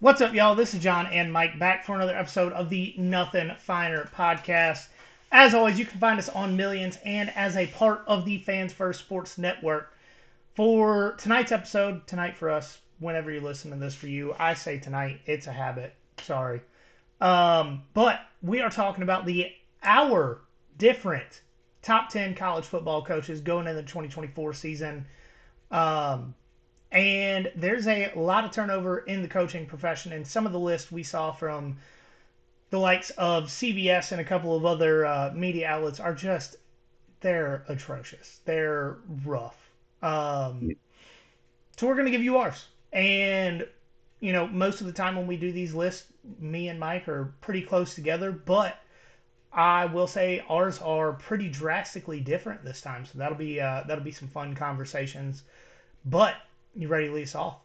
What's up, y'all? This is John and Mike back for another episode of the Nothing Finer podcast. As always, you can find us on Millions and as a part of the Fans First Sports Network. For tonight's episode, tonight for us, whenever you listen to this for you, I say tonight, it's a habit. Sorry. But we are talking about our different top 10 college football coaches going into the 2024 season. And there's a lot of turnover in the coaching profession, and some of the lists we saw from the likes of CBS and a couple of other media outlets are just, they're atrocious. They're rough. So we're going to give you ours. And, most of the time when we do these lists, me and Mike are pretty close together, but I will say ours are pretty drastically different this time. So that'll be some fun conversations. But you ready to lead us off?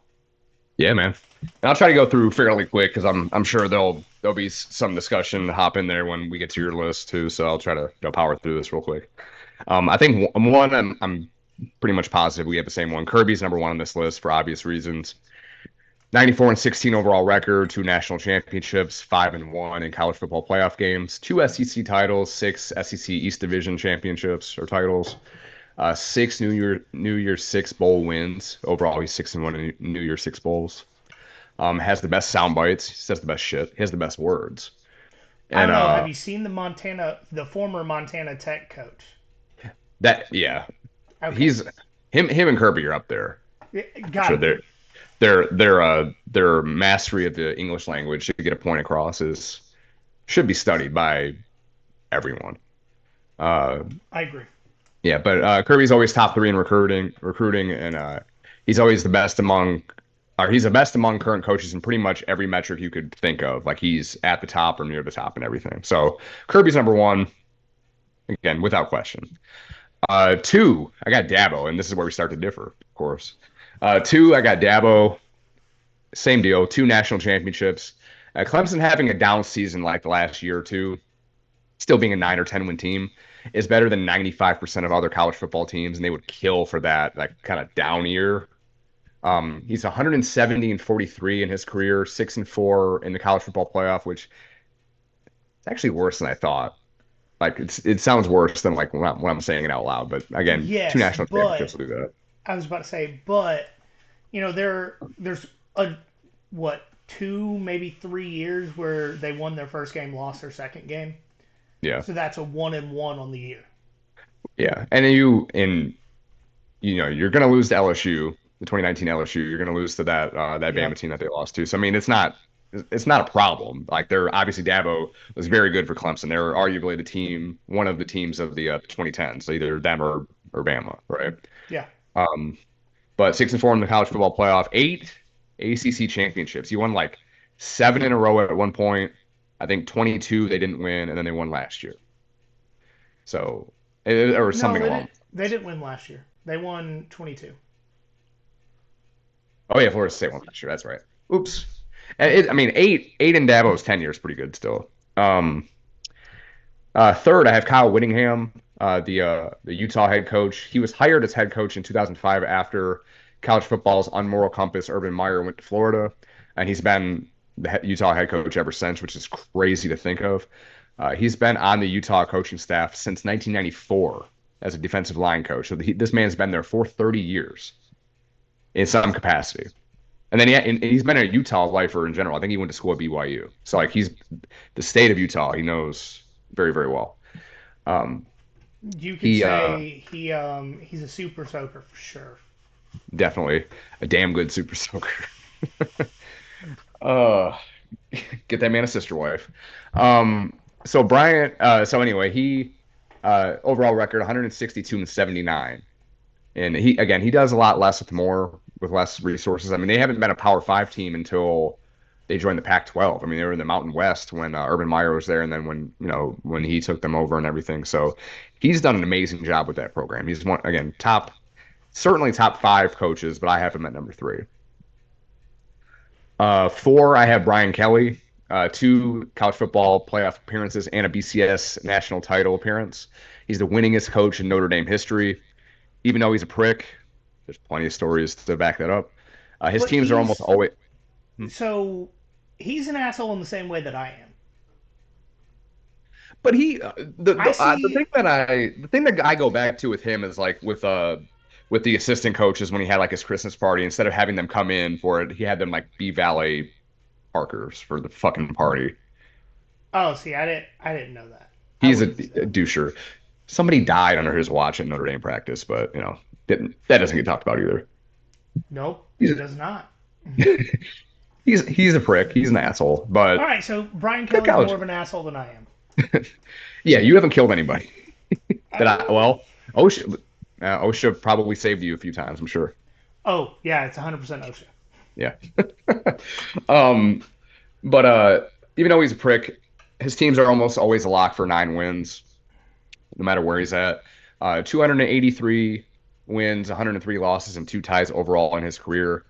Yeah, man. And I'll try to go through fairly quick because I'm sure there'll be some discussion to hop in there when we get to your list too. So I'll try to power through this real quick. I think one I'm pretty much positive we have the same one. Kirby's number one on this list for obvious reasons. 94-16 overall record, 2 national championships, 5-1 in college football playoff games, 2 SEC titles, 6 SEC East Division championships or titles. 6 New Year's Six bowl wins. Overall, he's 6-1 in New Year's Six bowls. Has the best sound bites. He says the best shit. He has the best words. I And don't know. Have you seen the former Montana Tech coach? yeah, Okay, he's him and Kirby are up there. got Sure, to be. their mastery of the English language to get a point across is should be studied by everyone. Uh, I agree. Yeah, but Kirby's always top 3 in recruiting, and he's always the best among, or he's the best among current coaches in pretty much every metric you could think of. Like he's at the top or near the top and everything. So Kirby's number one, again, without question. 2, I got Dabo, and this is where we start to differ, of course. 2, I got Dabo, same deal, 2 national championships. Clemson having a down season like the last year or two, still being a 9 or 10 win team is better than 95% of other college football teams, and they would kill for that like kind of down year. He's 170-43 in his career, 6-4 in the college football playoff, which is actually worse than I thought. Like it sounds worse than like when I'm saying it out loud, but again, 2 Yes, national but championships will do that. I was about to say, but there's a what 2 maybe 3 years where they won their first game, lost their second game. Yeah, So that's a 1-1 on the year. yeah, and you're gonna lose to LSU, the 2019 LSU. You're gonna lose to that Bama Yep. team that they lost to. So I mean, it's not a problem. Like they're obviously Dabo was very good for Clemson. They're arguably one of the teams of the 2010s, so either them or Bama, right? Yeah. Um, but 6-4 in the college football playoff, 8 ACC championships. You won like 7 in a row at one point. I think 22 they didn't win, and then they won last year. So or No, something they along. didn't. They didn't win last year. They won 22. Oh yeah, Florida State won last year. That's right. Oops. I mean, eight in Dabo's tenure is pretty good still. Third, I have Kyle Whittingham, the Utah head coach. He was hired as head coach in 2005 after college football's unmoral compass, Urban Meyer, went to Florida, and he's been the Utah head coach ever since, which is crazy to think of. He's been on the Utah coaching staff since 1994 as a defensive line coach. So this man's been there for 30 years in some capacity. And then and he's been a Utah lifer in general. I think he went to school at BYU. So like he's the state of Utah. He knows very, very well. Um, You could he say he's a super soaker for sure. definitely a damn good super soaker. uh, get that man a sister wife. So Bryant. So anyway, he overall record 162-79, and he does a lot less with more with less resources. I mean, they haven't been a Power Five team until they joined the Pac-12. I mean, they were in the Mountain West when Urban Meyer was there, and then when he took them over and everything. So he's done an amazing job with that program. He's one again certainly top 5 coaches, but I have him at number 3. 4, I have Brian Kelly. 2 college football playoff appearances and a BCS national title appearance. He's the winningest coach in Notre Dame history. Even though he's a prick, there's plenty of stories to back that up. His But teams are almost he's always. so. He's an asshole in the same way that I am. But he I the see. thing that I go back to with him is like with the assistant coaches when he had like his Christmas party, instead of having them come in for it, he had them like be valet parkers for the fucking party. Oh, see, I didn't know that. I He's wouldn't say a that. doucher. Somebody died under his watch at Notre Dame practice, but didn't that doesn't get talked about either. Nope, He's it does not. he's a prick. He's an asshole, All but right, so Brian good Kelly's more college. of an asshole than I am. Yeah, you haven't killed anybody. That I Uh, well, OSHA probably saved you a few times, I'm sure. oh, yeah, it's 100% OSHA. Yeah. Um, but even though he's a prick, his teams are almost always a lock for 9 wins, no matter where he's at. 283 wins, 103 losses, and two ties overall in his career.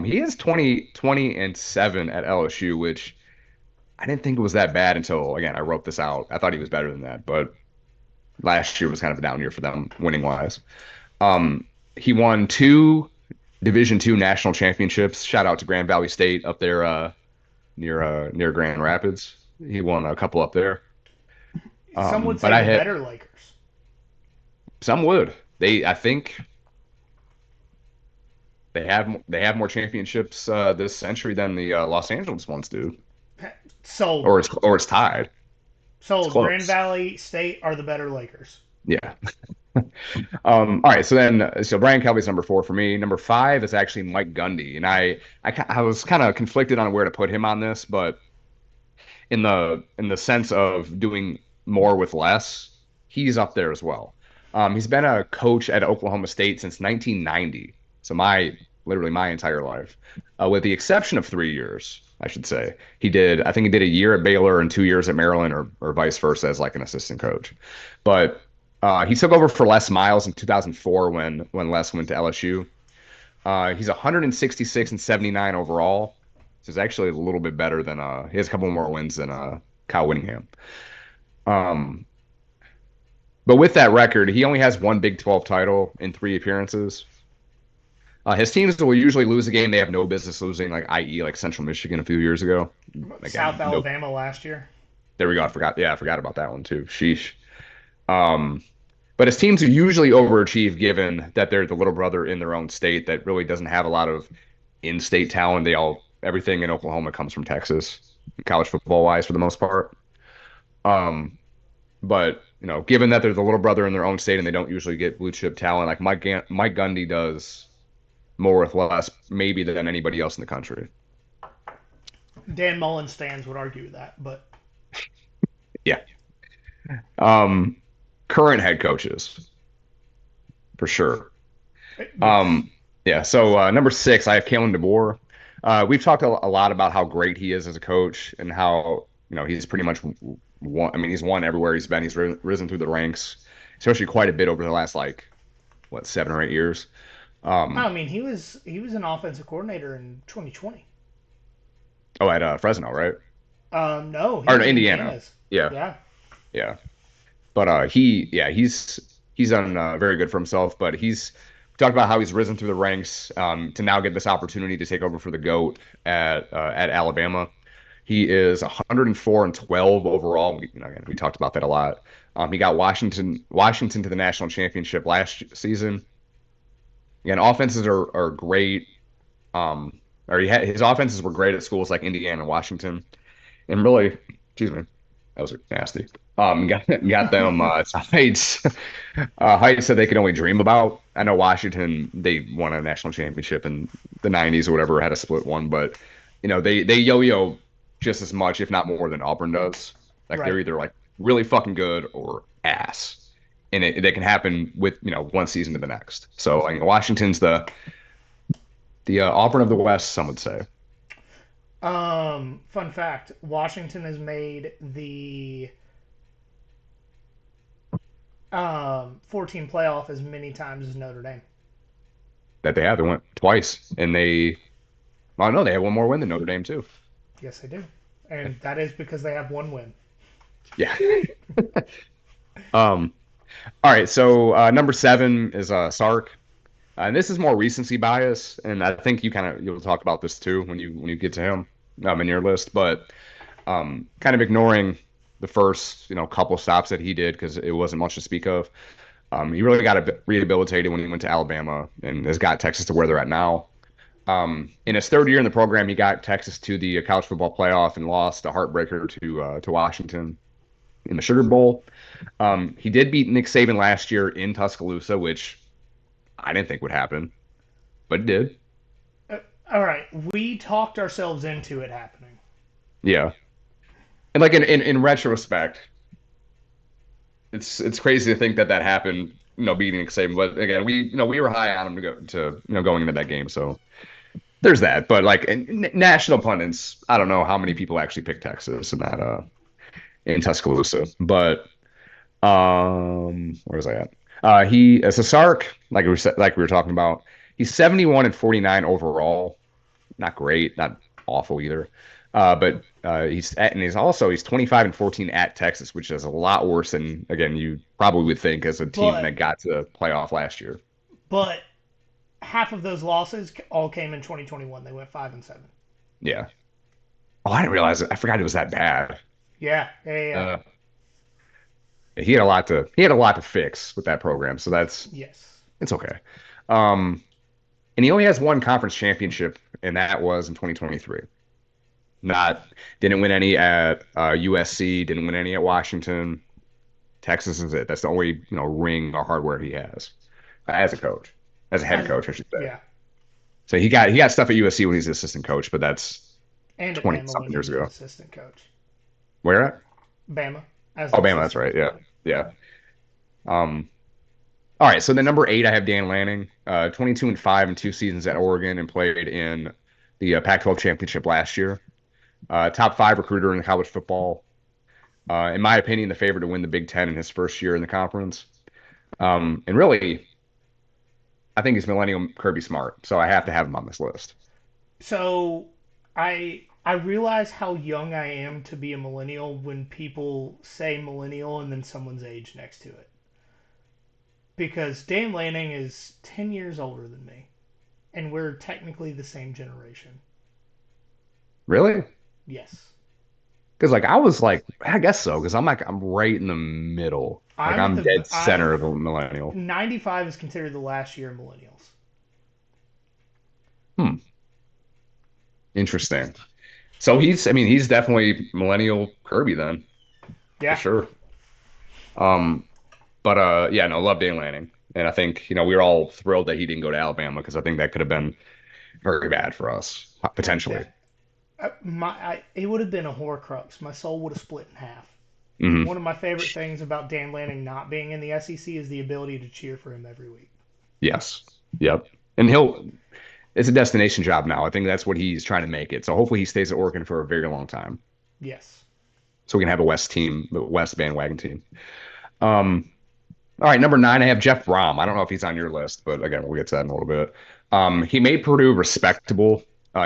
He is 20-7 at LSU, which I didn't think it was that bad until, again, I wrote this out. I thought he was better than that, but last year was kind of a down year for them winning wise. Um, he won two Division II national championships. Shout out to Grand Valley State up there near Grand Rapids. He won a couple up there. Some would But say I the hit better Lakers. some would. I think they have more championships this century than the Los Angeles ones do, Sold. or it's tied. It's Sold. Grand close. Valley State are the better Lakers. Yeah. All right. So Brian Kelby's number 4 for me. Number 5 is actually Mike Gundy, and I was kind of conflicted on where to put him on this, but in the sense of doing more with less, he's up there as well. He's been a coach at Oklahoma State since 1990, so literally my entire life, with the exception of 3 years, I should say. I think he did a year at Baylor and 2 years at Maryland, or vice versa, as like an assistant coach. But he took over for Les Miles in 2004 when Les went to LSU. He's 166 and 79 overall. So it's actually a little bit better than he has a couple more wins than Kyle Whittingham. Um, but with that record, he only has one Big 12 title in 3 appearances. His teams will usually lose a game they have no business losing, like i.e., like Central Michigan a few years ago. South Again, no. Alabama last year. There we go. I forgot. Yeah, I forgot about that one too. Sheesh. Um, but his teams are usually overachieve, given that they're the little brother in their own state that really doesn't have a lot of in-state talent. Everything in Oklahoma comes from Texas, college football wise, for the most part. Um, but given that they're the little brother in their own state and they don't usually get blue chip talent, like Mike Gundy does more with less, maybe than anybody else in the country. Dan Mullen stands would argue with that, but Yeah. Um, Current head coaches for sure. yes. Um, yeah. So number 6, I have Kalen DeBoer. We've talked a lot about how great he is as a coach and how he's pretty much won. I mean, he's won everywhere he's been. He's risen through the ranks, especially quite a bit over the last like 7 or 8 years. I Um, mean, he was an offensive coordinator in 2020. oh, at Fresno, right? No, he Or was no, at Indiana. Indiana's. Yeah, Yeah, yeah. But he's done very good for himself. But he's talked about how he's risen through the ranks to now get this opportunity to take over for the GOAT at Alabama. He is 104 and 12 overall. Again, we talked about that a lot. He got Washington to the national championship last season. Again, offenses are great. Or his offenses were great at schools like Indiana and Washington, and really, excuse me, that was nasty. Got them to heights that they could only dream about. I know Washington, they won a national championship in the 90s or whatever, had a split one, but they yo-yo just as much, if not more, than Auburn does. Like they're right. either like really fucking good or ass, and it can happen with one season to the next. So like Washington's the Auburn of the West, some would say. Fun fact: Washington has made the 14 playoff as many times as Notre Dame. That they have. They went twice, and I don't know, they have one more win than Notre Dame too. Yes, they do, and that is because they have one win. Yeah. Um. All right. So number 7 is Sark, and this is more recency bias, and I think you'll talk about this too when you get to him. in your list, but kind of ignoring the first, couple stops that he did because it wasn't much to speak of. He really got rehabilitated when he went to Alabama and has got Texas to where they're at now. In his third year in the program, he got Texas to the college football playoff and lost a heartbreaker to Washington in the Sugar Bowl. He did beat Nick Saban last year in Tuscaloosa, which I didn't think would happen, but it did. Uh, all right, we talked ourselves into it happening. Yeah, and like in retrospect, it's crazy to think that that happened. Beating Nick Saban, but again, we were high on him to go to going into that game, so there's that. But like national pundits, I don't know how many people actually picked Texas in Tuscaloosa, but where was I at? He as a Sark, like we were talking about, he's 71 and 49 overall. Not great, not awful either. But he's 25 and 14 at Texas, which is a lot worse than again you probably would think as a team But that got to playoff last year. but half of those losses all came in 2021. They went 5-7. Yeah. Oh, I didn't realize it. I forgot it was that bad. Yeah, yeah, yeah, yeah. Uh, he had a lot to fix with that program, so Yes. it's okay. Um, and he only has one conference championship, and that was in 2023. Not didn't win any at USC, didn't win any at Washington. Texas is it. That's the only ring or hardware he has as a coach, as a head As, coach, I should say. yeah, So he got stuff at USC when he's an assistant coach, but that's and at 20 Bama when something he years was an ago. assistant coach. Where at? Bama as an Alabama, that's assistant right. coach. Yeah, yeah. Um, all right. So the number 8, I have Dan Lanning, 22 and 5 in 2 seasons at Oregon, and played in the Pac-12 championship last year. Top 5 recruiter in college football. In my opinion, the favorite to win the Big Ten in his first year in the conference. And really, I think he's Millennial Kirby Smart, so I have to have him on this list. So I realize how young I am to be a millennial when people say millennial and then someone's age next to it. Because Dan Lanning is 10 years older than me, and we're technically the same generation. Really? Yes. Because like I was like, I guess so, because I'm right in the middle. Like I'm at I'm the dead center I of a millennial. 95 is considered the last year of millennials. Hmm. Interesting. So he's definitely millennial Kirby then, for Yeah. sure. Um, but yeah, no, love Dan Lanning. And I think, we were all thrilled that he didn't go to Alabama because I think that could have been very bad for us, potentially. That it would have been a horcrux. My soul would have split in half. Hmm. One of my favorite things about Dan Lanning not being in the SEC is the ability to cheer for him every week. Yes. Yep. And it's a destination job now. I think that's what he's trying to make it. So hopefully he stays at Oregon for a very long time. Yes. So we can have a West team, the West bandwagon team. Um, all right, number 9, I have Jeff Brom. I don't know if he's on your list, but again, we'll get to that in a little bit. He made Purdue respectable.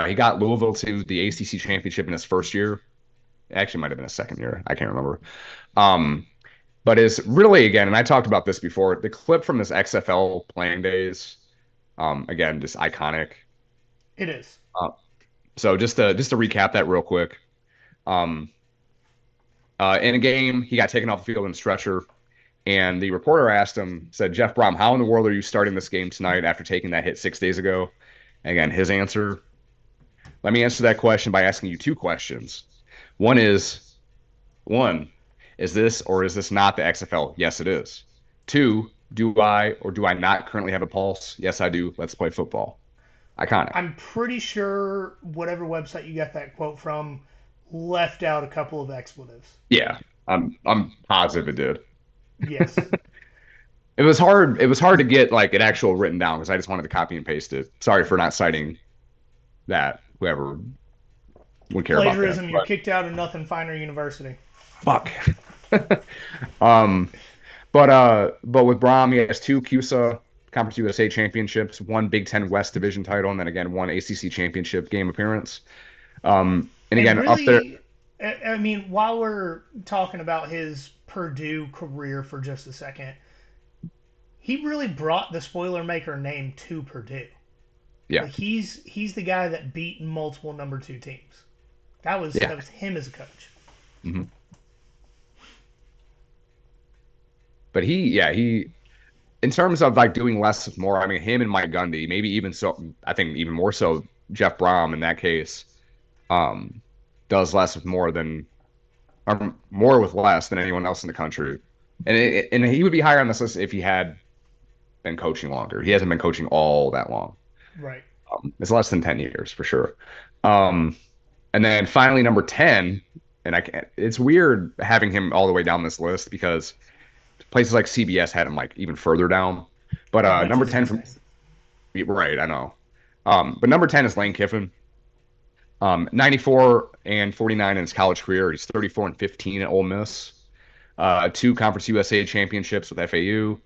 He got Louisville to the ACC championship in his first year. It actually might have been his second year. I can't remember. Um, but is really again, and I talked about this before. The clip from his XFL playing days, again, just iconic. It is. Uh, so just to recap that real quick. Um, in a game, he got taken off the field in a stretcher. And the reporter asked him, said, Jeff Brom, how in the world are you starting this game tonight after taking that hit 6 days ago? And again, his answer, let me answer that question by asking you 2 questions. One is, one, is this or is this not the XFL? Yes, it is. 2, do I or do I not currently have a pulse? Yes, I do. Let's play football. Iconic. I'm pretty sure whatever website you got that quote from left out a couple of expletives. Yeah, I'm positive it did. Yes. It was hard to get like an actual written down because I just wanted to copy and paste it. Sorry for not citing that. Whoever would care about that. Plagiarism, you're But kicked out of Nothing Finer University. fuck. um, but with Brom, he has 2 CUSA Conference USA championships, 1 Big Ten West Division title, and then again 1 ACC championship game appearance. And And again up there, really, I mean, while we're talking about his Purdue career for just a second, he really brought the Spoilermaker name to Purdue. yeah, Like he's the guy that beat multiple number 2 teams. Yeah. that was him as a coach. Hmm. But he in terms of like doing less with more, I mean, him and Mike Gundy, maybe even so, I think even more so Jeff Brom in that case, um, does less with more than, or more with less than anyone else in the country. And he would be higher on this list if he had been coaching longer. He hasn't been coaching all that long. Right. It's less than 10 years for sure. Um, and then finally, number 10, and I can't, it's weird having him all the way down this list because places like CBS had him like even further down. But Which number is 10 insane. from, right, I know. But number 10 is Lane Kiffin. 94 and 49 in his college career. He's 34 and 15 at Ole Miss. Two Conference USA championships with FAU.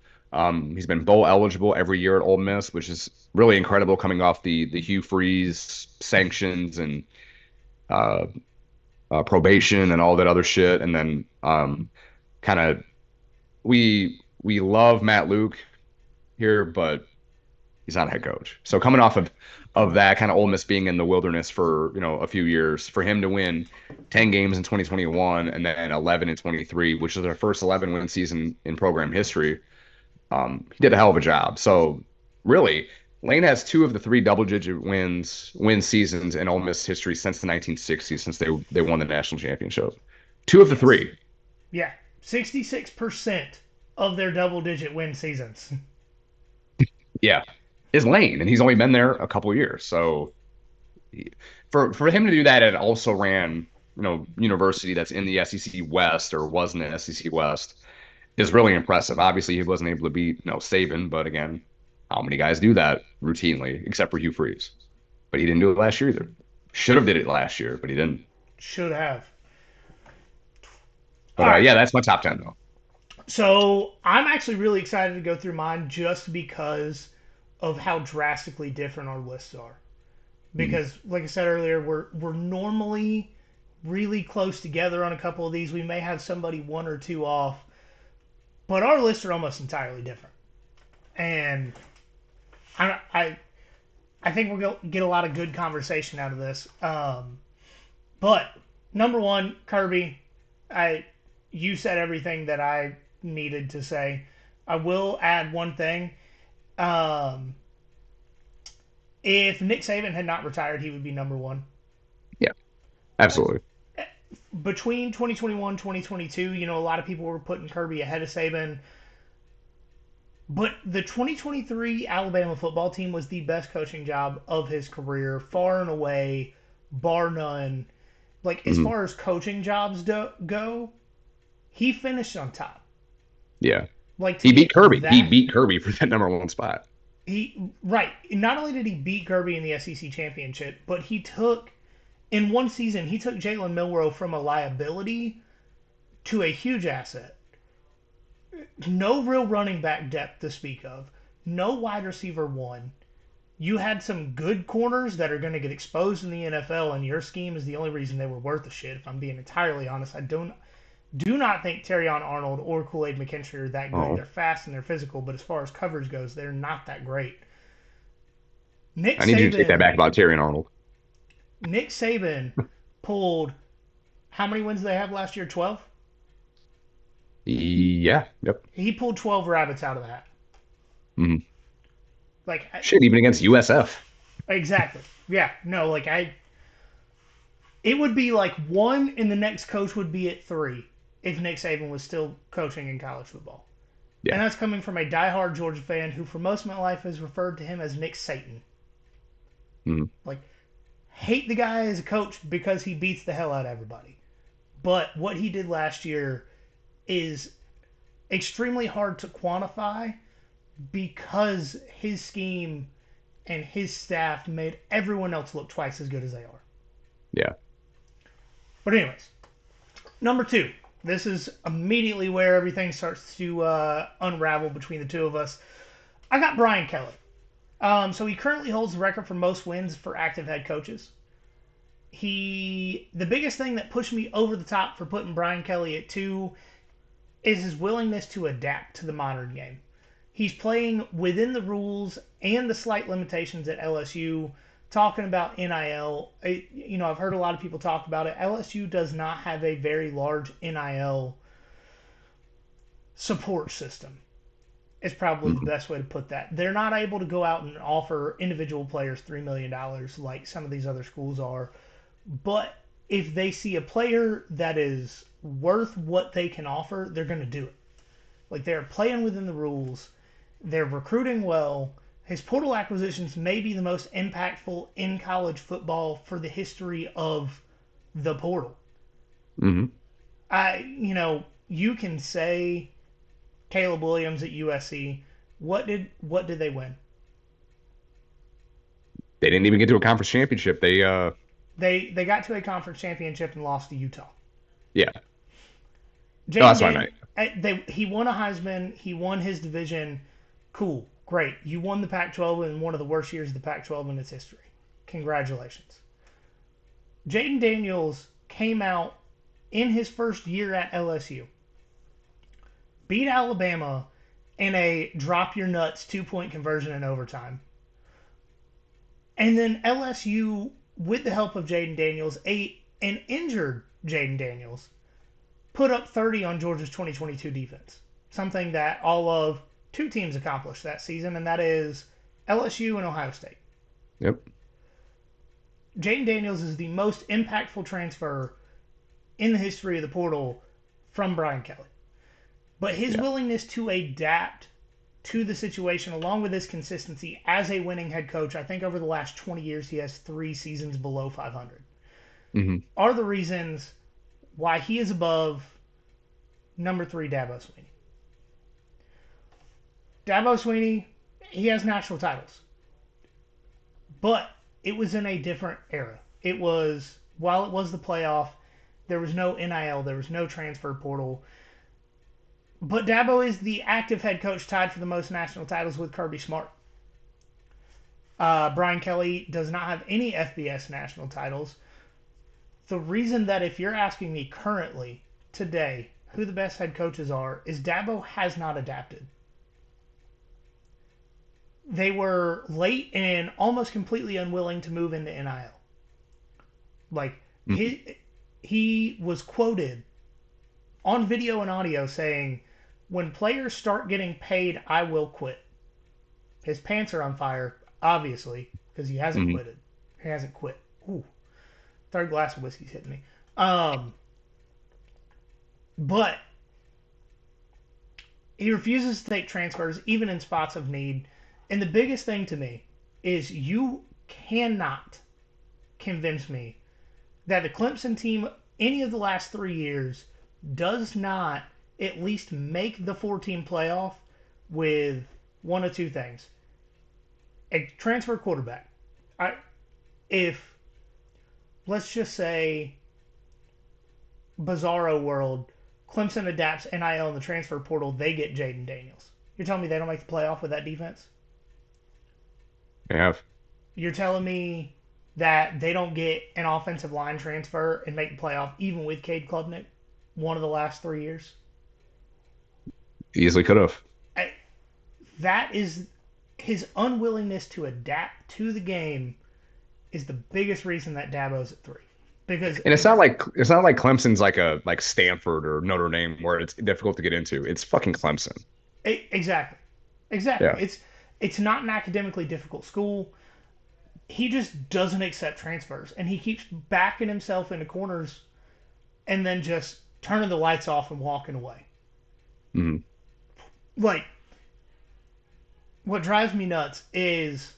He's been bowl eligible every year at Ole Miss, which is really incredible coming off the Hugh Freeze sanctions and uh, probation and all that other shit. And then kind of we love Matt Luke here, but he's not a head coach. So coming off of that kind of Ole Miss being in the wilderness for a few years, for him to win 10 games in 2021 and then 11 in 23, which is our first 11 win season in program history, he did a hell of a job. So really, Lane has two of the three double-digit win seasons in Ole Miss history since the 1960s, since they won the national championship. Two of the Yes. three, Yeah. 66% of their double digit win seasons. yeah, is Lane, and he's only been there a couple of years. So for him to do that and also ran university that's in the SEC West or was in the SEC West is really impressive. Obviously, he wasn't able to beat Saban, but again, how many guys do that routinely except for Hugh Freeze? But he didn't do it last year either. Should have did it last year, but he didn't. Should have. All But right. yeah, that's my top 10 though. So I'm actually really excited to go through mine just because of how drastically different our lists are. Mhm. Because, like I said earlier, we're normally really close together on a couple of these. We may have somebody one or two off, but our lists are almost entirely different. And I think we're going to get a lot of good conversation out of this. But number one, Kirby, I you said everything that I needed to say. I will add one thing. Um, if Nick Saban had not retired, he would be number one. Yeah, absolutely. Between 2021 2022, a lot of people were putting Kirby ahead of Saban. But the 2023 Alabama football team was the best coaching job of his career, far and away, bar none. Like, as Mhm. far as coaching jobs go, he finished on top. Yeah, Like, to he beat get Kirby. He that, beat Kirby for that number one spot. right. Not only did he beat Kirby in the SEC championship, but in one season, he took Jalen Milroe from a liability to a huge asset. No real running back depth to speak of. No wide receiver one. You had some good corners that are going to get exposed in the NFL, and your scheme is the only reason they were worth a shit. If I'm being entirely honest, I do not think Terrion Arnold or Kool Aid McKinstry are that good. Oh, They're fast and they're physical, but as far as coverage goes, they're not that great. Nick I need you to take that Saban, back about Terry and Arnold. Nick Saban pulled how many wins did they have last year? 12. Yeah, yep. He pulled 12 rabbits out of the hat. Mhm. Like Shit, even against USF. exactly. Yeah. No. It would be like one, and the next coach would be at three if Nick Saban was still coaching in college football. And Yeah. that's coming from a diehard Georgia fan who, for most of my life, has referred to him as Nick Satan. Mhm. Like, hate the guy as a coach because he beats the hell out of everybody. But what he did last year is extremely hard to quantify because his scheme and his staff made everyone else look twice as good as they are. Yeah. But, anyways, number two. This is immediately where everything starts to unravel between the two of us. I got Brian Kelly. So he currently holds the record for most wins for active head coaches. The biggest thing that pushed me over the top for putting Brian Kelly at two is his willingness to adapt to the modern game. He's playing within the rules and the slight limitations at LSU talking about NIL, I've heard a lot of people talk about it. LSU does not have a very large NIL support system. Is probably the Mhm. best way to put that. They're not able to go out and offer individual players $3 million like some of these other schools are. But if they see a player that is worth what they can offer, they're going to do it. Like they're playing within the rules, they're recruiting well. His portal acquisitions may be the most impactful in college football for the history of the portal. Mhm. You can say Caleb Williams at USC. What did they win? They didn't even get to a conference championship. They got to a conference championship and lost to Utah. Yeah. No, Jaden that's what I Dan, meant. he won a Heisman. He won his division. Cool, great. You won the Pac-12 in one of the worst years of the Pac-12 in its history. Congratulations. Jaden Daniels came out in his first year at LSU, beat Alabama in a drop your nuts 2 point conversion in overtime, and then LSU, with the help of Jaden Daniels, an injured Jaden Daniels, put up 30 on Georgia's 2022 defense. Something that all of two teams accomplished that season, and that is LSU and Ohio State. Yep. Jaden Daniels is the most impactful transfer in the history of the portal from Brian Kelly. But his Yeah. willingness to adapt to the situation, along with his consistency as a winning head coach, I think over the last 20 years he has 3 seasons below 500, Hmm. are the reasons why he is above number 3 Dabo Swinney. Dabo Swinney, he has national titles, but it was in a different era. While it was the playoff, there was no NIL, there was no transfer portal. But Dabo is the active head coach tied for the most national titles with Kirby Smart. Brian Kelly does not have any FBS national titles. The reason that if you're asking me currently, today, who the best head coaches are, is Dabo has not adapted. They were late and almost completely unwilling to move into NIL. Like Hmm. he was quoted on video and audio saying, "When players start getting paid, I will quit." His pants are on fire, obviously, because he hasn't Hmm. quitted. He hasn't quit. Ooh, third glass of whiskey's hitting me. Um, but he refuses to take transfers, even in spots of need. And the biggest thing to me is you cannot convince me that the Clemson team, any of the last 3 years, does not at least make the 4 team playoff with one of two things: a transfer quarterback. I, if let's just say bizarro world, Clemson adapts NIL in the transfer portal, they get Jaden Daniels. You're telling me they don't make the playoff with that defense? They have. You're telling me that they don't get an offensive line transfer and make the playoff even with Cade Klubnik one of the last 3 years? Easily could have. I, that is his unwillingness to adapt to the game is the biggest reason that Dabo's at 3. Because And it's not like Clemson's like Stanford or Notre Dame where it's difficult to get into. It's fucking Clemson. exactly, exactly. Yeah. It's not an academically difficult school. He just doesn't accept transfers, and he keeps backing himself into corners and then just turning the lights off and walking away. Hmm. Like, what drives me nuts is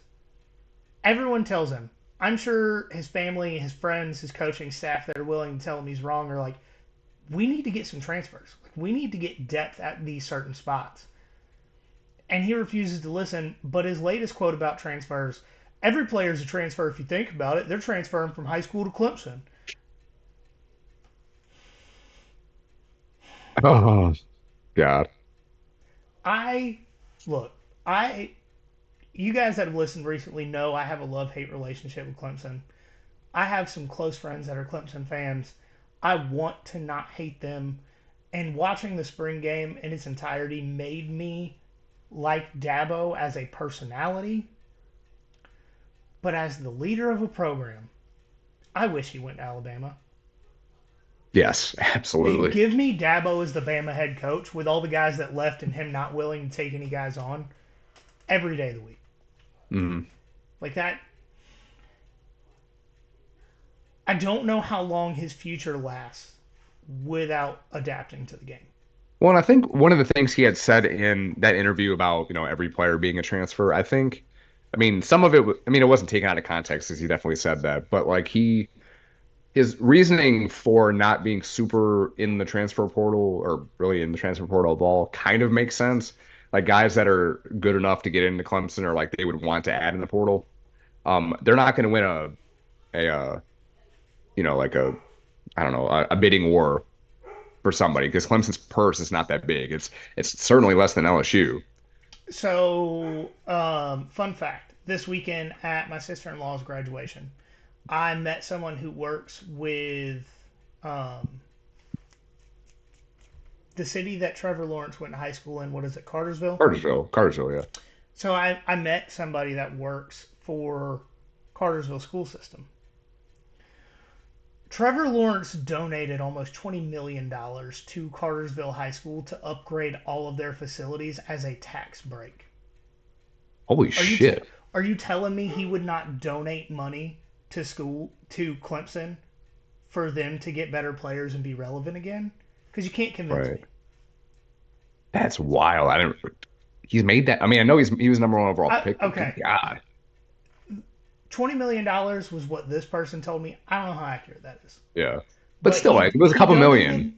everyone tells him. I'm sure his family, his friends, his coaching staff that are willing to tell him he's wrong are like, we need to get some transfers. Like, we need to get depth at these certain spots. And he refuses to listen. But his latest quote about transfers: every player is a transfer if you think about it. They're transferring from high school to Clemson. Oh God. I look, I you guys that have listened recently know I have a love hate relationship with Clemson. I have some close friends that are Clemson fans. I want to not hate them. And watching the spring game in its entirety made me like Dabo as a personality. But as the leader of a program, I wish he went to Alabama. Yes, absolutely. Give me Dabo as the Bama head coach with all the guys that left and him not willing to take any guys on every day of the week. Mm. Like that, I don't know how long his future lasts without adapting to the game. Well, and I think one of the things he had said in that interview about, every player being a transfer, I mean, some of it, I mean, it wasn't taken out of context because he definitely said that, but like his reasoning for not being super in the transfer portal or really in the transfer portal at all kind of makes sense. Like guys that are good enough to get into Clemson or like they would want to add in the portal, they're not going to win like I don't know, a bidding war for somebody because Clemson's purse is not that big. It's certainly less than LSU. So, fun fact: this weekend at my sister-in-law's graduation, I met someone who works with um, the city that Trevor Lawrence went to high school in. What is it, Cartersville? Cartersville, yeah. So I met somebody that works for Cartersville school system. Trevor Lawrence donated almost $20 million to Cartersville High School to upgrade all of their facilities as a tax break. Holy Are you t- shit. are you telling me he would not donate money to school to Clemson for them to get better players and be relevant again? Because you can't convince Right. me. That's wild. I didn't He's made that. I mean, I know he was number one overall pick, but good Okay, God. $20 million was what this person told me. I don't know how accurate that is, Yeah. But but still, like, it was a he couple million. donated.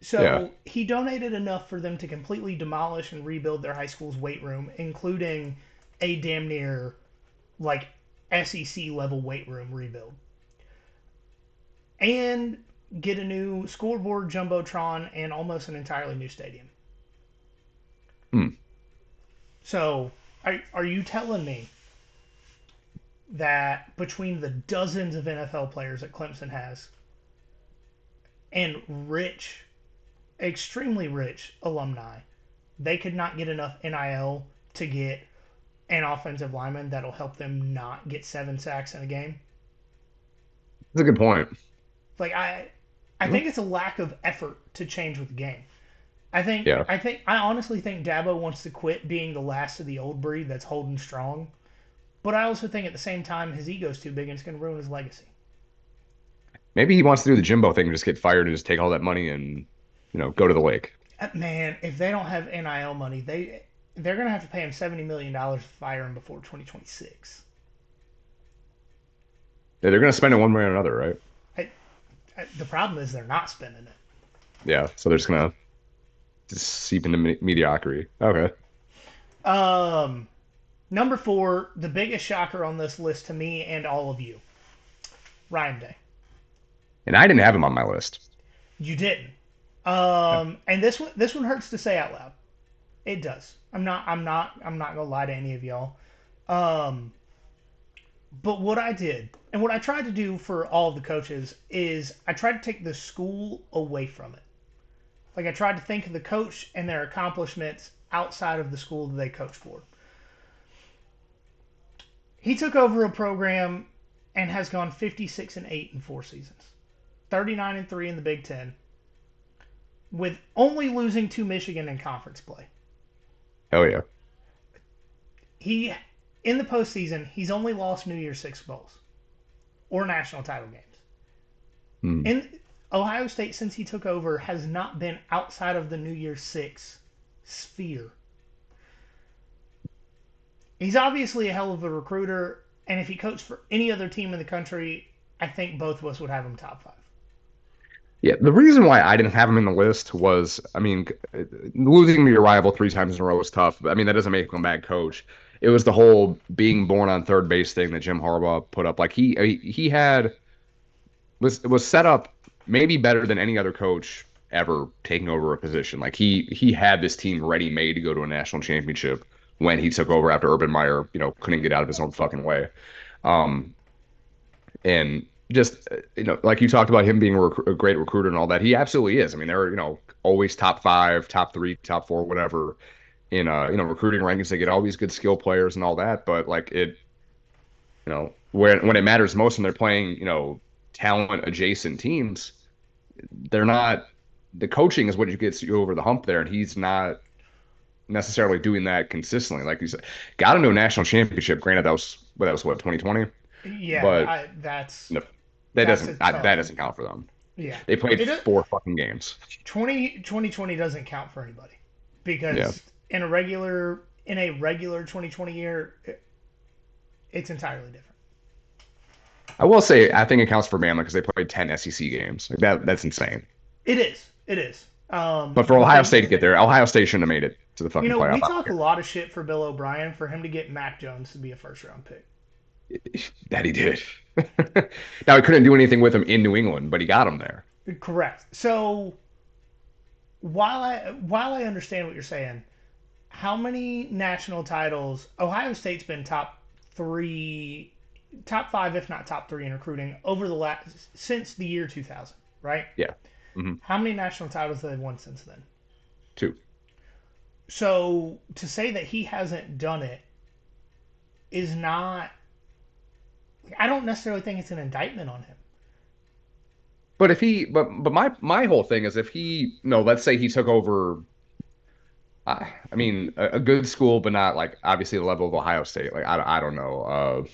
Yeah. So he donated enough for them to completely demolish and rebuild their high school's weight room, including a damn near like SEC level weight room rebuild, and get a new scoreboard, jumbotron, and almost an entirely new stadium. Hmm. So, are you telling me that between the dozens of NFL players that Clemson has and rich, extremely rich alumni, they could not get enough NIL to get an offensive lineman that'll help them not get 7 sacks in a game? That's a good point. Like I Hmm. think it's a lack of effort to change with the game. Yeah. I honestly think Dabo wants to quit being the last of the old breed that's holding strong. But I also think at the same time his ego's too big and it's going to ruin his legacy. Maybe he wants to do the Jimbo thing and just get fired and just take all that money and, go to the lake. Man, if they don't have NIL money, they're going to have to pay him $70 million to fire him before 2026. Yeah, they're gonna spend it one way or another, right? The problem is they're not spending it. Yeah. So they're just gonna just seep into mediocrity. Okay. Um, Number 4, the biggest shocker on this list to me and all of you, Ryan Day. And I didn't have him on my list. You didn't. And this one hurts to say out loud. It does. I'm not gonna lie to any of y'all. Um, but what I did and what I tried to do for all of the coaches is I tried to take the school away from it. Like I tried to think of the coach and their accomplishments outside of the school that they coach for. He took over a program and has gone 56-8 in 4 seasons, 39-3 in the Big Ten, with only losing to Michigan in conference play. Hell yeah. He in the postseason, he's only lost New Year's Six bowls or national title games. Hmm. In Ohio State, since he took over, has not been outside of the New Year's Six sphere. He's obviously a hell of a recruiter, and if he coached for any other team in the country, I think both of us would have him top 5. Yeah, the reason why I didn't have him in the list was, I mean, losing to your rival 3 times in a row was tough. But I mean, that doesn't make him a bad coach. It was the whole being born on third base thing that Jim Harbaugh put up. Like he had was set up maybe better than any other coach ever taking over a position. Like he had this team ready made to go to a national championship when he took over after Urban Meyer, couldn't get out of his own fucking way. Um, and just like you talked about him being a great recruiter and all that, he absolutely is. I mean, they're always top 5, top 3, top 4, whatever in recruiting rankings. They get all these good skill players and all that, but like you know when it matters most when they're playing, talent adjacent teams, they're not the coaching is what gets you over the hump there, and he's not necessarily doing that consistently. Like you said, got him to a national championship. Granted, that was what 2020, Yeah, but no, that's a that tough. doesn't count for them. Yeah, They played it four fucking games. 2020 doesn't count for anybody Yeah. because in a regular 2020 year, it's entirely different. I will say I think it counts for Bama because they played 10 SEC games. Like that's insane. It is. It is. But for But Ohio they, State to get there, Ohio State shouldn't have made it to the you fucking know, playoff. we I don't talk a lot of shit for Bill O'Brien for him to get Mac Jones to be a first round pick. care. That he did. Now he couldn't do anything with him in New England, but he got him there. Correct. So while I understand what you're saying, how many national titles? Ohio State's been three, top five, if not top three in recruiting over the last since the year 2000, right? Yeah. How many national titles have they won since then? Two. So to say that he hasn't done it is not. I don't necessarily think it's an indictment on him. But but my whole thing is if he, no, let's say he took over. I mean, a good school, but not like obviously the level of Ohio State. Like I don't know,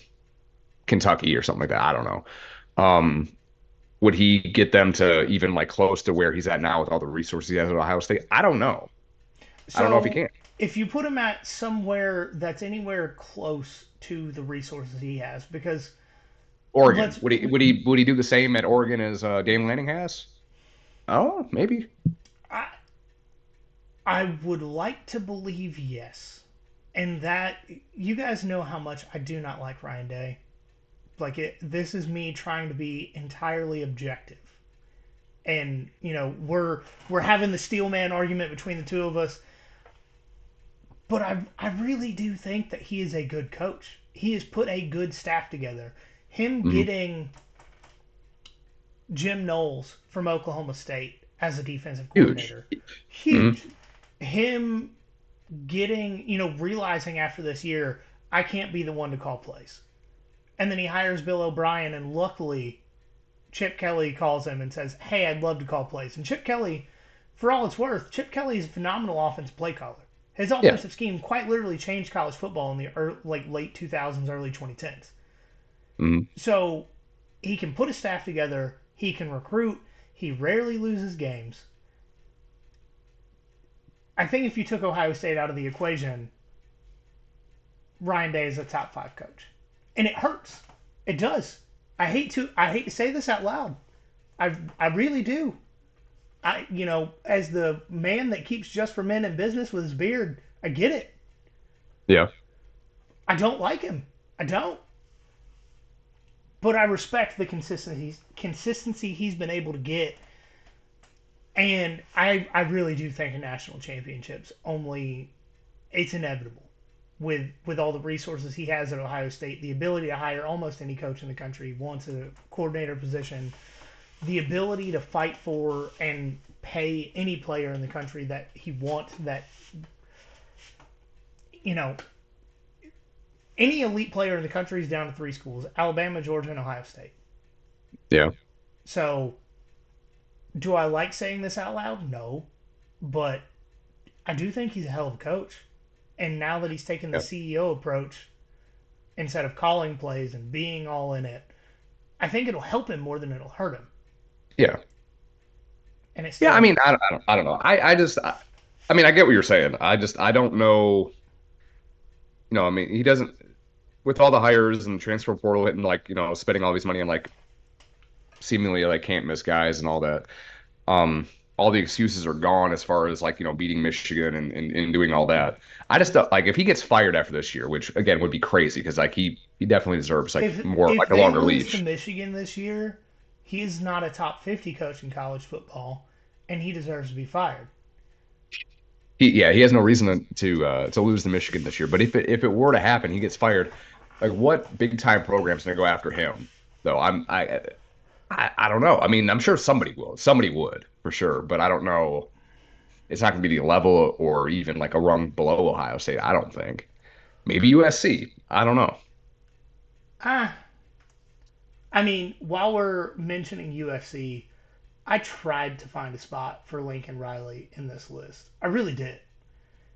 Kentucky or something like that. I don't know. Um, would he get them to even like close to where he's at now with all the resources he has at Ohio State? I don't know. I don't know if he So can. if you put him at somewhere that's anywhere close to the resources he has, because Oregon. let's Would he do the same at Oregon as Dame Lanning has? Oh, maybe. I I would like to believe yes. And that you guys know how much I do not like Ryan Day. Like this is me trying to be entirely objective. And we're having the steel man argument between the two of us, but I really do think that he is a good coach. He has put a good staff together. Him Hmm. getting Jim Knowles from Oklahoma State as a defensive Huge. coordinator, Hmm. huge. Him getting, realizing after this year, I can't be the one to call plays. And then he hires Bill O'Brien, and luckily, Chip Kelly calls him and says, "Hey, I'd love to call plays." And Chip Kelly, for all it's worth, Chip Kelly is a phenomenal offensive play caller. His Yeah. offensive scheme quite literally changed college football in the late 2000s, early 2010s. Hmm. So he can put a staff together. He can recruit. He rarely loses games. I think if you took Ohio State out of the equation, Ryan Day is a top five coach, and it hurts. It does. I hate to say this out loud. I really do. As the man that keeps Just for Men in business with his beard, I get it. Yeah. I don't like him. I don't. But I respect the consistency he's been able to get, and I really do think a national championship's only it's inevitable with all the resources he has at Ohio State, the ability to hire almost any coach in the country wants a coordinator position, the ability to fight for and pay any player in the country that he wants. That you know, any elite player in the country is down to three schools: Alabama, Georgia, and Ohio State. Yeah. So, do I like saying this out loud? No, but I do think he's a hell of a coach. And now that he's taken the Yeah. CEO approach instead of calling plays and being all in it, I think it'll help him more than it'll hurt him. Yeah. And it's Yeah. I still mean, I don't know. I mean, I get what you're saying. I don't know. I mean, he doesn't with all the hires and transfer portal hitting like spending all these money on like seemingly like can't miss guys and all that. Um, all the excuses are gone as far as like beating Michigan and doing all that. I just don't, like if he gets fired after this year, which again would be crazy because like he definitely deserves like more if like a they longer lose to leash. Michigan this year, he is not a top 50 coach in college football, and he deserves to be fired. He has no reason to lose to Michigan this year. But if it were to happen, he gets fired. Like what big time program's gonna go after him? Though I don't know. I mean, I'm sure somebody will. Somebody would for sure, but I don't know. It's not gonna be the level or even like a rung below Ohio State. I don't think. Maybe USC. I don't know. Ah. I mean, while we're mentioning UFC, I tried to find a spot for Lincoln Riley in this list. I really did.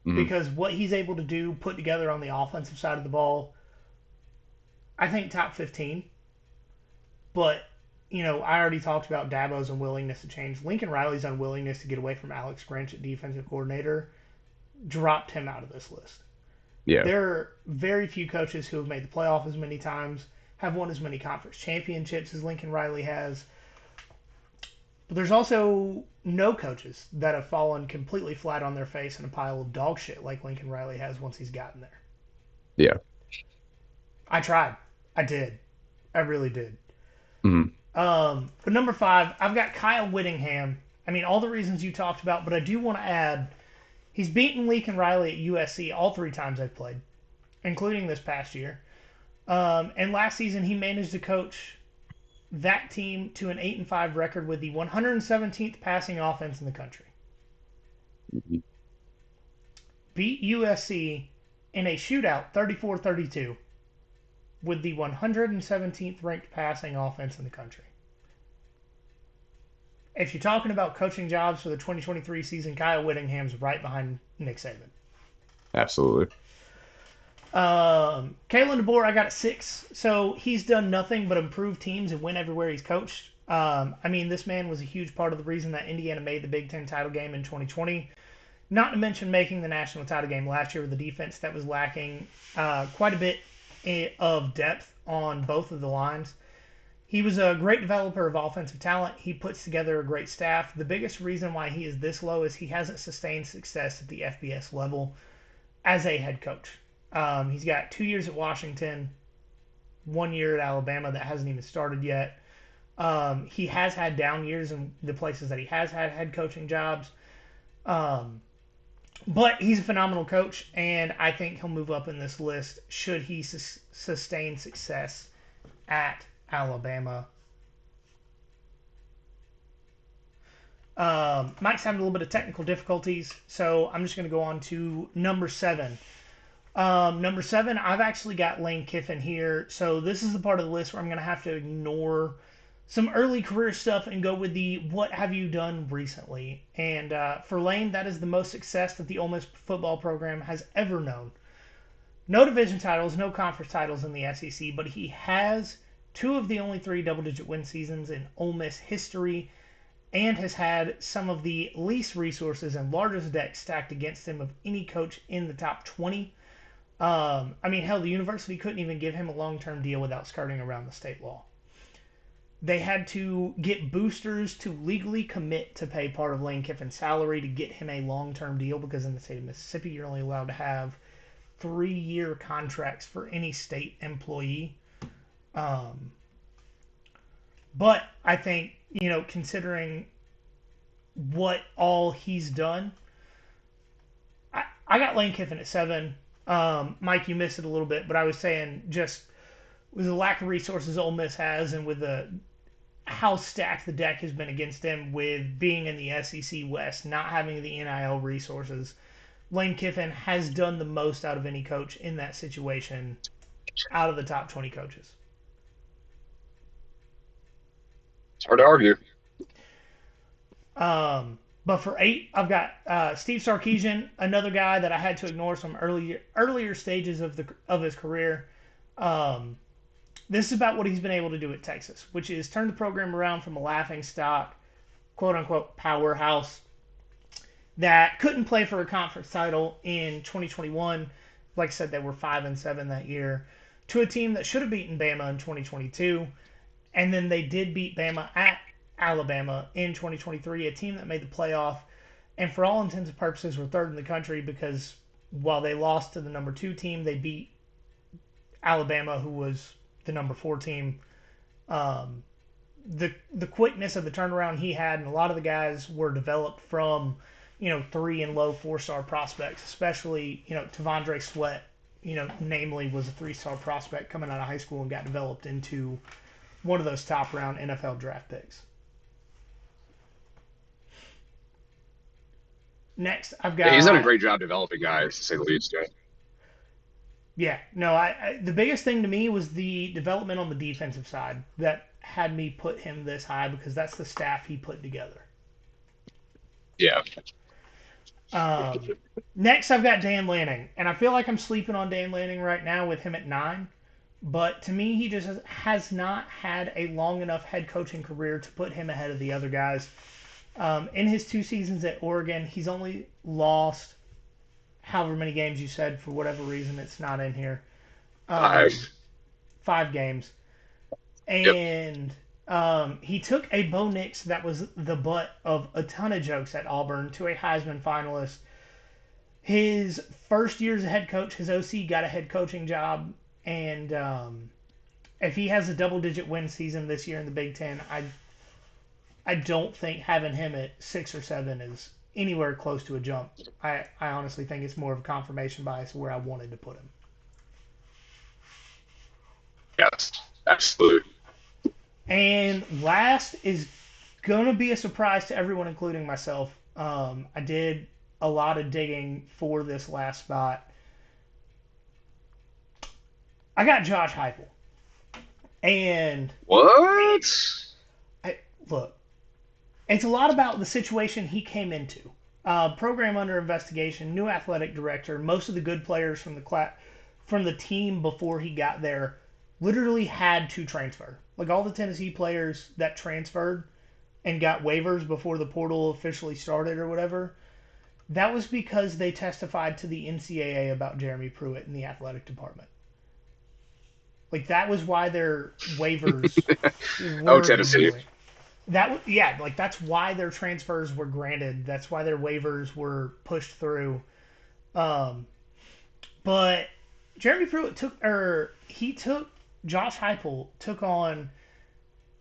Hmm. Because what he's able to do, put together on the offensive side of the ball, I think top 15. But, I already talked about Dabo's unwillingness to change. Lincoln Riley's unwillingness to get away from Alex Grinch at defensive coordinator dropped him out of this list. Yeah. There are very few coaches who have made the playoff as many times, have won as many conference championships as Lincoln Riley has. But there's also no coaches that have fallen completely flat on their face in a pile of dog shit like Lincoln Riley has once he's gotten there. Yeah. I tried. I did. I really did. Hmm. But number 5, I've got Kyle Whittingham. I mean, all the reasons you talked about, but I do want to add he's beaten Lincoln Riley at USC all 3 times they've played, including this past year. And last season, he managed to coach that team to an 8-5 record with the 117th passing offense in the country. Beat USC in a shootout 34-32 with the 117th ranked passing offense in the country. If you're talking about coaching jobs for the 2023 season, Kyle Whittingham's right behind Nick Saban. Absolutely. Kalen DeBoer, I got at 6. So he's done nothing but improve teams and win everywhere he's coached. I mean, this man was a huge part of the reason that Indiana made the Big Ten title game in 2020. Not to mention making the national title game last year with a defense that was lacking quite a bit of depth on both of the lines. He was a great developer of offensive talent. He puts together a great staff. The biggest reason why he is this low is he hasn't sustained success at the FBS level as a head coach. He's got 2 years at Washington, 1 year at Alabama that hasn't even started yet. He has had down years in the places that he has had head coaching jobs. Um, but he's a phenomenal coach, and I think he'll move up in this list should he sustain success at Alabama. Mike's having a little bit of technical difficulties, so I'm just going to go on to number 7. Number 7, I've actually got Lane Kiffin here. So this is the part of the list where I'm going to have to ignore some early career stuff and go with the what have you done recently. And for Lane, that is the most success that the Ole Miss football program has ever known. No division titles, no conference titles in the SEC, but he has 2 of the only 3 double-digit win seasons in Ole Miss history and has had some of the least resources and largest debt stacked against him of any coach in the top 20. I mean, hell, the university couldn't even give him a long-term deal without skirting around the state law. They had to get boosters to legally commit to pay part of Lane Kiffin's salary to get him a long-term deal because in the state of Mississippi, you're only allowed to have 3-year contracts for any state employee. Um, but I think, considering what all he's done, I got Lane Kiffin at 7. Mike, you missed it a little bit, but I was saying just with the lack of resources Ole Miss has, and with the how stacked the deck has been against them with being in the SEC West, not having the NIL resources, Lane Kiffin has done the most out of any coach in that situation, out of the top 20 coaches. It's hard to argue. But for 8, I've got Steve Sarkisian, another guy that I had to ignore some earlier stages of his career. Um, this is about what he's been able to do at Texas, which is turn the program around from a laughing stock, quote unquote, powerhouse that couldn't play for a conference title in 2021. Like I said, they were 5-7 that year, to a team that should have beaten Bama in 2022, and then they did beat Bama at Alabama in 2023, a team that made the playoff, and for all intents and purposes were third in the country because while they lost to the number 2 team, they beat Alabama, who was the number 4 team. Um, the quickness of the turnaround he had, and a lot of the guys were developed from 3 and low 4-star prospects, especially Tavondre Sweat, namely was a 3-star prospect coming out of high school and got developed into one of those top round NFL draft picks. Next, I've Yeah, he's done a got great job developing guys, to say the least. Yeah. Yeah, no, the biggest thing to me was the development on the defensive side that had me put him this high because that's the staff he put together. Yeah. Um, Next, I've got Dan Lanning, and I feel like I'm sleeping on Dan Lanning right now with him at 9. But to me, he just has not had a long enough head coaching career to put him ahead of the other guys. In his 2 seasons at Oregon, he's only lost however many games you said. For whatever reason, it's not in here. Um, Five. 5 games. Yep. And he took a Bo Nix that was the butt of a ton of jokes at Auburn to a Heisman finalist. His first year as a head coach, his OC got a head coaching job, and if he has a double-digit win season this year in the Big Ten, I don't think having him at 6 or 7 is anywhere close to a jump. I honestly think it's more of a confirmation bias where I wanted to put him. Yes. Absolutely. And last is gonna be a surprise to everyone, including myself. I did a lot of digging for this last spot. I got Josh Heupel, and What? I, look, it's a lot about the situation he came into. Program under investigation, new athletic director. Most of the good players from the team before he got there literally had to transfer. Like all the Tennessee players that transferred and got waivers before the portal officially started or whatever, that was because they testified to the NCAA about Jeremy Pruitt in the athletic department. Like that was why their waivers Oh, were Tennessee. denied. Yeah, like that's why their transfers were granted. That's why their waivers were pushed through. Um, but Jeremy Pruitt took Josh Heupel took on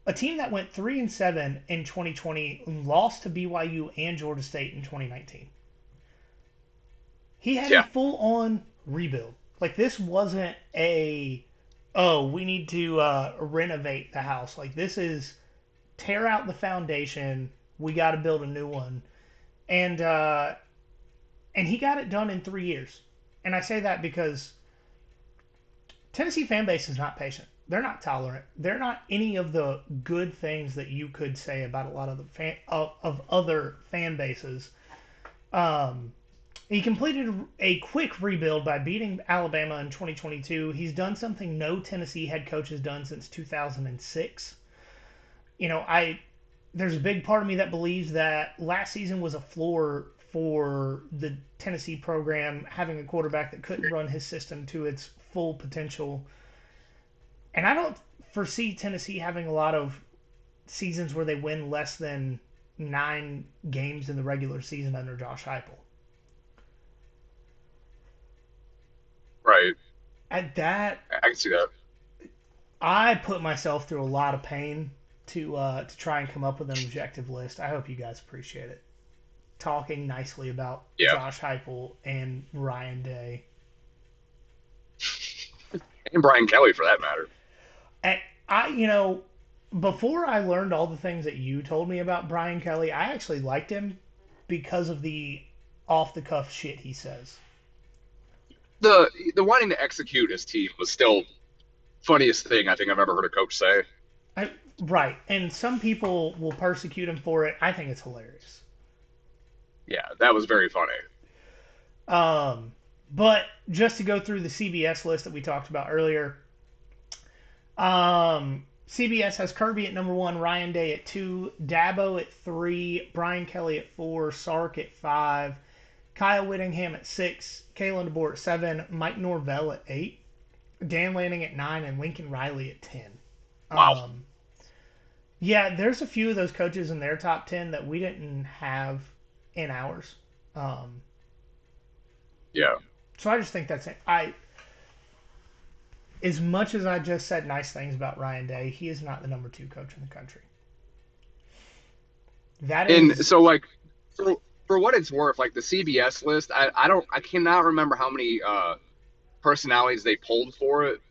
a team that went 3-7 in 2020 and lost to BYU and Georgia State in 2019. He had a Yeah. full on rebuild. Like this wasn't a we need to renovate the house. Like this is tear out the foundation. We got to build a new one, and he got it done in 3 years. And I say that because Tennessee fan base is not patient. They're not tolerant. They're not any of the good things that you could say about a lot of of other fan bases. Um, he completed a quick rebuild by beating Alabama in 2022. He's done something no Tennessee head coach has done since 2006. I there's a big part of me that believes that last season was a floor for the Tennessee program, having a quarterback that couldn't run his system to its full potential. And I don't foresee Tennessee having a lot of seasons where they win less than 9 games in the regular season under Josh Heupel. Right. At that, I can see that. I put myself through a lot of pain to try and come up with an objective list. I hope you guys appreciate it. Talking nicely about Yeah. Josh Heupel and Ryan Day. And Brian Kelly for that matter. And before I learned all the things that you told me about Brian Kelly, I actually liked him because of the off the cuff shit he says. The wanting to execute his team was still funniest thing I think I've ever heard a coach say. Right. And some people will persecute him for it. I think it's hilarious. Yeah, that was very funny. Um, but just to go through the CBS list that we talked about earlier, CBS has Kirby at number 1, Ryan Day at 2, Dabo at 3, Brian Kelly at 4, Sark at 5, Kyle Whittingham at 6, Kalen DeBoer at 7, Mike Norvell at 8, Dan Lanning at 9, and Lincoln Riley at 10. Wow. Yeah, there's a few of those coaches in their top 10 that we didn't have in ours. Um, Yeah. so I just think that's it. As much as I just said nice things about Ryan Day, he is not the number 2 coach in the country. That And is so like for what it's worth, like the CBS list, I cannot remember how many personalities they pulled for it,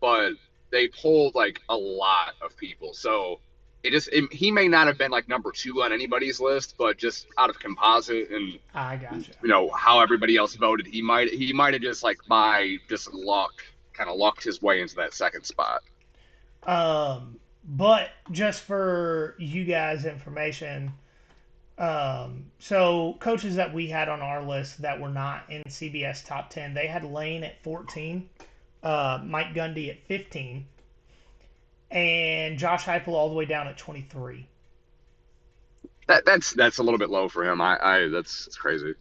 but they pulled like a lot of people. So he may not have been like number two on anybody's list, but just out of composite and I gotcha. how everybody else voted, he might have just like by just luck kind of lucked his way into that second spot. But just for you guys' information, so coaches that we had on our list that were not in CBS top 10, they had Lane at 14, Mike Gundy at 15, and Josh Heupel all the way down at 23. That's a little bit low for him. I that's crazy.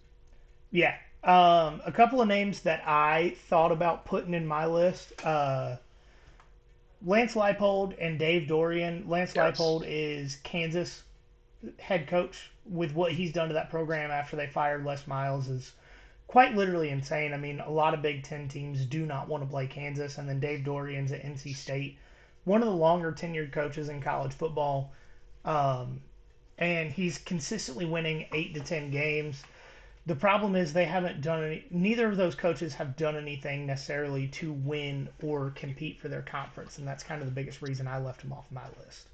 Yeah. A couple of names that I thought about putting in my list. Lance Leipold and Dave Dorian. Lance Yes. Leipold is Kansas head coach. With what he's done to that program after they fired Les Miles is quite literally insane. I mean, a lot of Big Ten teams do not want to play Kansas, and then Dave Dorian's at NC State, one of the longer tenured coaches in college football, um, and he's consistently winning 8 to 10 games. The problem is they haven't done any. Neither of those coaches have done anything necessarily to win or compete for their conference, and that's kind of the biggest reason I left him off my list.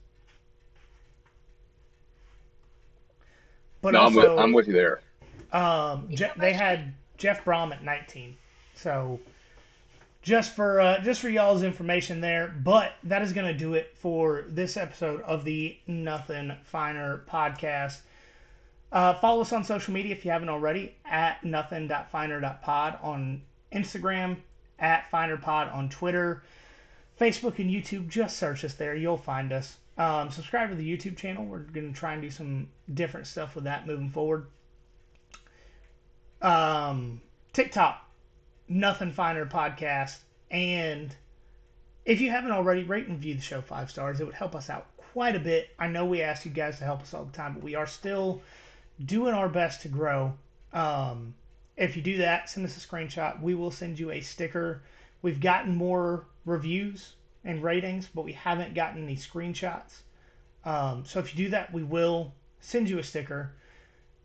But No, I'm also, with you there. they had Jeff Brom at 19. So just for y'all's information there. But that is going to do it for this episode of the Nothing Finer podcast. Follow us on social media if you haven't already at nothing.finer.pod on Instagram, at finerpod on Twitter, Facebook, and YouTube. Just search us there. You'll find us. Subscribe to the YouTube channel. We're going to try and do some different stuff with that moving forward. TikTok, Nothing Finer podcast. And if you haven't already, rate and review the show 5 stars. It would help us out quite a bit. I know we ask you guys to help us all the time, but we are still doing our best to grow. If you do that, send us a screenshot. We will send you a sticker. We've gotten more reviews and ratings, but we haven't gotten any screenshots. So if you do that, we will send you a sticker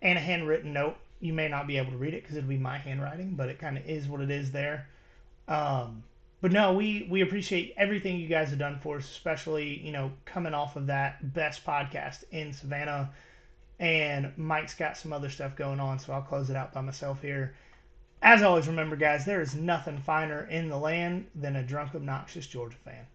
and a handwritten note. You may not be able to read it because it'll be my handwriting, but it kind of is what it is there. But no, we appreciate everything you guys have done for us, especially coming off of that best podcast in Savannah. And Mike's got some other stuff going on, so I'll close it out by myself here. As always, remember, guys, there is nothing finer in the land than a drunk, obnoxious Georgia fan.